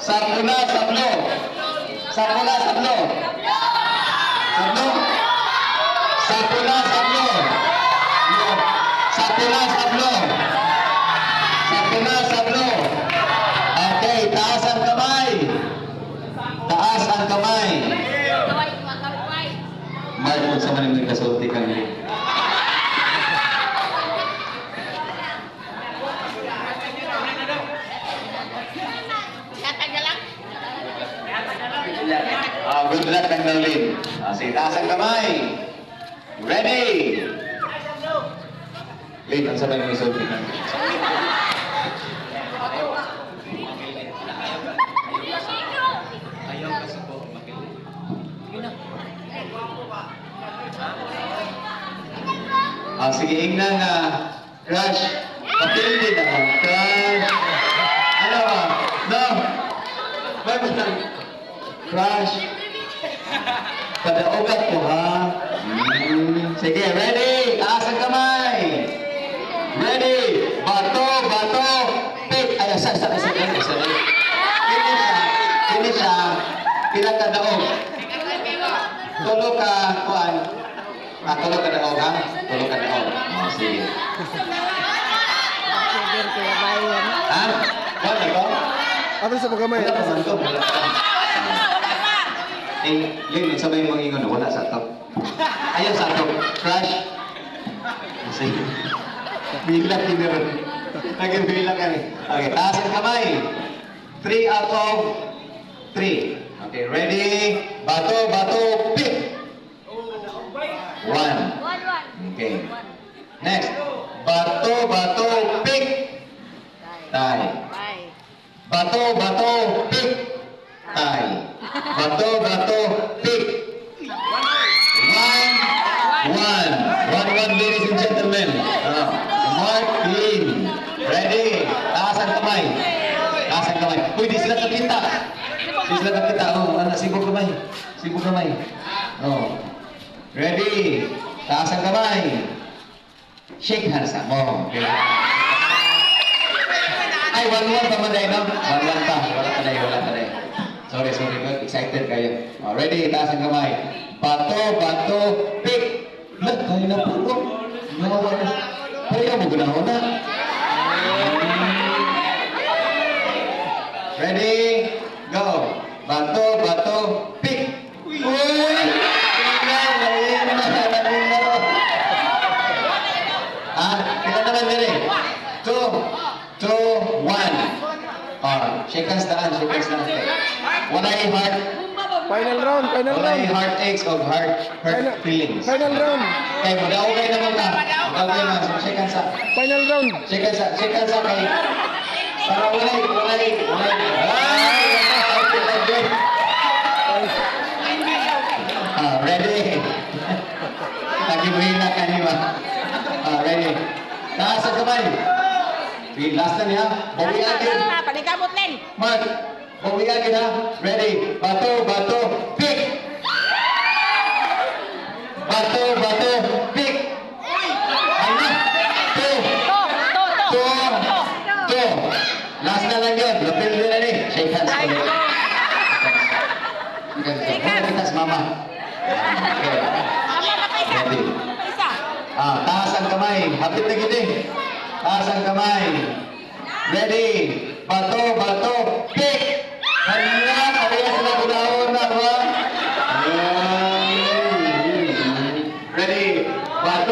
Sablo, sablo. Sabula, sablo. Sablo. Sabula, sablo. Sabula, sablo. Sabula, sablo. Okay, taas ang kamay. Taas ang kamay. Mahal mo sa maning kasulti kang good luck ng Darlene. Sige, taas ang kamay. Ready? Lane, ang sabay mo isulti ka. Sige, ingnan Crush. Papil din ako. Crush. Ano ba? No. Crush. Padaogat ko, ha? Sige, ready? Taas ang kamay. Ready? Bato, bato, pick. Ay, isa. Kini siya. Pila ka daog. Tulo ka, kuan. Tulo ka daog, ha? Tulo ka daog. Sige. Ha? Kuan na ko? Apa sa pagamay? Wala pa man ko. Lin, sabay mong ingon, wala sa to. Ayaw sa to. Crush. Sige. Bila kiniron. Nag-bila ka rin. Okay, taas ang kamay. 3 out of 3. Okay, ready? Bato, bato, pick. 1. Okay. Next. Bato, bato, pick. Tie. Bato, bato, pick. Tie. Bato, bato, pick. 1-1, ladies and gentlemen. Mark Lin. Ready? Taas ang kamay. Taas ang kamay. Uy, di sila kakita. Di sila kakita. Sibog kamay. Sibog kamay. Ready? Taas ang kamay. Shake hands mo. Okay. Ay, 1-1 pa man dahil, no? 1-1 pa. Wala pa dahil. Sorry. Excited kayo. Ready? Taas ang kamay. Bato, bato, pick. Lag, kayo na po. Kaya mo gunahon na. Ready? Go. Bato, bato, pick. Uy! Kailan naman din eh. 2, 1. Shake hands daan. Wala yung heart. Final round. Wala yung heartaches of hurt feelings. Final round. Kaya mag-augay naman ka. Mag-augay na. So, shake hands up. Final round. Shake hands up kay... Para walay. Ready? Nagibuhin na kanima. Ready? Taas ang kamay. Last na niya. Bawi agad. Panikabot len. Mark. Bawi agad ha. Ready? Bato, bato, pick. Bato, bato, pick. Ano? Two. Last na lang yun. Lapil din na rin. Shake hands. Shake mama. Okay. Ready? Taas ang kamay. Hapit na gini. Taas ang kamay. Ready? Bato, bato, pick! Kanina, kaya sila gunahon na, ha? Ready? Bato.